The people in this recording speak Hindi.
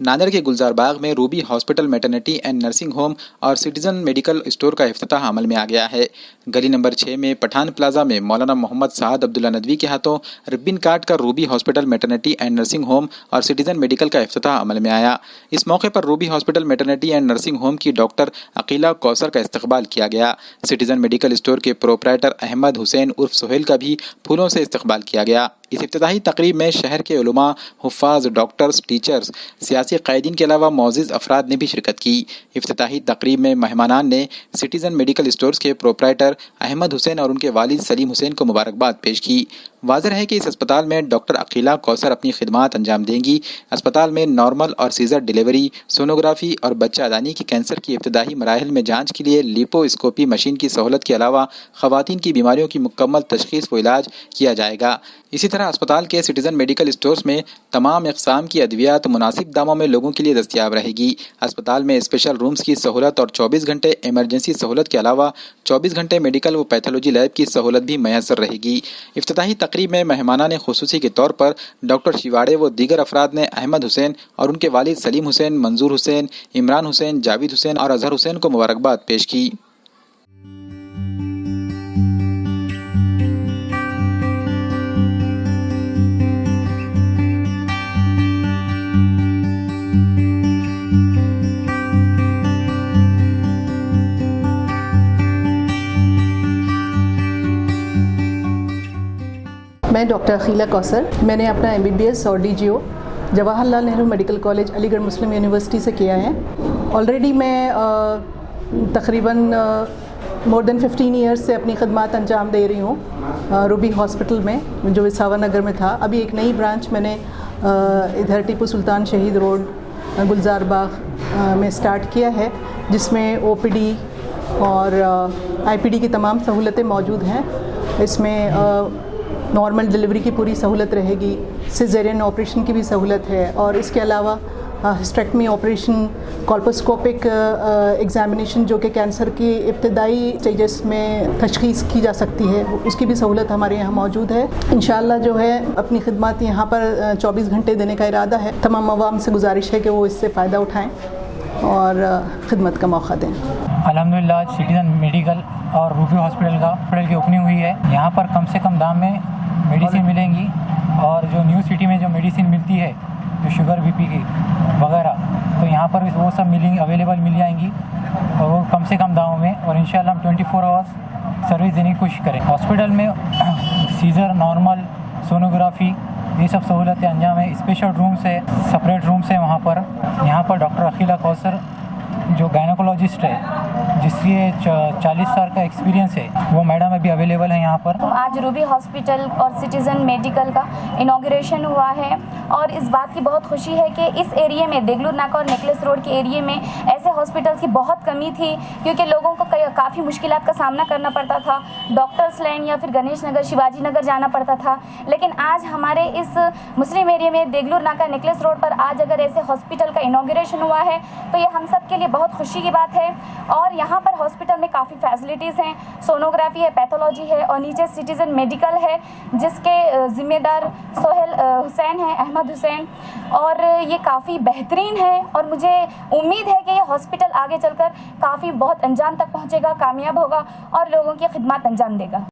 नांदेड़ के गुलजार बाग में Ruby hospital maternity and nursing home और सिटीजन मेडिकल स्टोर का इफ्तिताह अमल में आ गया है। गली नंबर 6 में पठान प्लाजा में मौलाना मोहम्मद साद अब्दुल्ला नदवी के हाथों रिब्बिन काट कर Ruby hospital maternity and nursing home और सिटीजन मेडिकल का इफ्तिताह अमल में आया। इस मौके पर Ruby hospital maternity and nursing home की डॉक्टर अकीला कौसर का इस्तकबाल किया गया। सिटीजन मेडिकल स्टोर के प्रोप्राइटर अहमद हुसैन उर्फ सोहेल का भी फूलों से इस्तकबाल किया गया। इस इफ्तिताही तकरीब में शहर के उलमा, हुफ़ाज़, डॉक्टर्स, टीचर्स, सियासी क़ायदीन के अलावा मौजूद अफराद ने भी शिरकत की। इफ्तिताही तकरीब में मेहमानान ने सिटीजन मेडिकल स्टोर्स के प्रोप्राइटर अहमद हुसैन और उनके वालिद सलीम हुसैन को मुबारकबाद पेश की। वाज़ेह है कि इस अस्पताल में डॉक्टर अकीला कौसर अपनी खिदमात अंजाम देंगी। अस्पताल में नॉर्मल और सीज़र डिलीवरी, सोनोग्राफी और बच्चादानी की कैंसर की इब्तदाई मराहिल में जांच के लिए लिपोस्कोपी मशीन की सहूलत के अलावा ख़वातीन की बीमारियों की मुकम्मल तशख़ीस व इलाज किया जाएगा। इसी तरह अस्पताल के सिटीजन मेडिकल स्टोर्स में तमाम इक़साम की अद्वियात मुनासिब दामों में लोगों के लिए दस्तियाब रहेगी। अस्पताल में स्पेशल रूम्स की सहूलत और 24 घंटे इमरजेंसी सहूलत के अलावा 24 घंटे मेडिकल व पैथोलॉजी लैब की सहूलत भी मैसर रहेगी। इफ्तिताही तकरीब में मेहमानान खुसूसी के तौर पर डॉक्टर शिवाड़े व दीगर अफराद ने अहमद हुसैन और उनके वालिद सलीम हुसैन, मंजूर हुसैन, इमरान हुसैन, जावेद हुसैन और अजहर हुसैन को मुबारकबाद पेश की। मैं डॉक्टर अकीला कौसर, मैंने अपना MBBS और DGO Jawaharlal Nehru medical college Aligarh Muslim university से किया है। ऑलरेडी मैं तकरीबन मोर देन 15 ईयर्स से अपनी खदमात अंजाम दे रही हूँ रूबी हॉस्पिटल में, जो विसावा नगर में था। अभी एक नई ब्रांच मैंने इधर टीपू सुल्तान शहीद रोड गुलजार बाग में स्टार्ट किया है, जिसमें OPD और IPD की तमाम सहूलतें मौजूद हैं। इसमें नॉर्मल डिलीवरी की पूरी सहूलत रहेगी, सिजेरियन ऑपरेशन की भी सहूलत है और इसके अलावा हिस्टेक्टमी ऑपरेशन, कॉल्पोस्कोपिक एग्जामिनेशन जो कि कैंसर की इब्तदाई स्टेजेस में तशख़ीस की जा सकती है, उसकी भी सहूलत हमारे यहाँ मौजूद है। इंशाअल्लाह जो है अपनी खिदमत यहाँ पर 24 घंटे देने का इरादा है। तमाम अवाम से गुजारिश है कि वो इससे फ़ायदा उठाएँ और खिदमत का मौका दें। अल्हम्दुलिल्लाह सिटीजन मेडिकल और रूबी हॉस्पिटल की ओपनिंग हुई है। यहाँ पर कम से कम दाम में मेडिसिन मिलेंगी और जो न्यू सिटी में जो मेडिसिन मिलती है, जो शुगर BP की वगैरह, तो यहाँ पर वो सब अवेलेबल मिल जाएंगी और वो कम से कम दामों में। और इंशाल्लाह हम 24 आवर्स सर्विस देने की कोशिश करें। हॉस्पिटल में सीज़र, नॉर्मल, सोनोग्राफी, ये सब सहूलतें अंजाम है। स्पेशल रूम्स है, सेपरेट रूम्स है वहाँ पर। यहाँ पर डॉक्टर अकीला कौसर जो गायनोकोलॉजिस्ट है, जिसके 40 साल का एक्सपीरियंस है, वो मैडम अभी अवेलेबल है यहाँ पर। आज रूबी हॉस्पिटल और सिटीजन मेडिकल का इनॉग्रेशन हुआ है और इस बात की बहुत खुशी है कि इस एरिया में, देगलूर नाका और नेकलेस रोड के एरिया में ऐसे हॉस्पिटल्स की बहुत कमी थी, क्योंकि लोगों को काफ़ी मुश्किलात का सामना करना पड़ता था। डॉक्टर्स लाइन या फिर गणेश नगर, शिवाजी नगर जाना पड़ता था। लेकिन आज हमारे इस मुस्लिम एरिया में देगलूर नाका, नेकलेस रोड पर आज अगर ऐसे हॉस्पिटल का इनॉग्रेशन हुआ है तो ये हम सब के लिए बहुत खुशी की बात है। और यहाँ पर हॉस्पिटल में काफ़ी फैसिलिटीज़ हैं, सोनोग्राफी है, पैथोलॉजी है और नीचे सिटीजन मेडिकल है, जिसके ज़िम्मेदार सोहेल हुसैन हैं, अहमद हुसैन, और ये काफ़ी बेहतरीन है। और मुझे उम्मीद है कि ये हॉस्पिटल आगे चलकर काफ़ी बहुत अंजाम तक पहुँचेगा, कामयाब होगा और लोगों की खिदमत अंजाम देगा।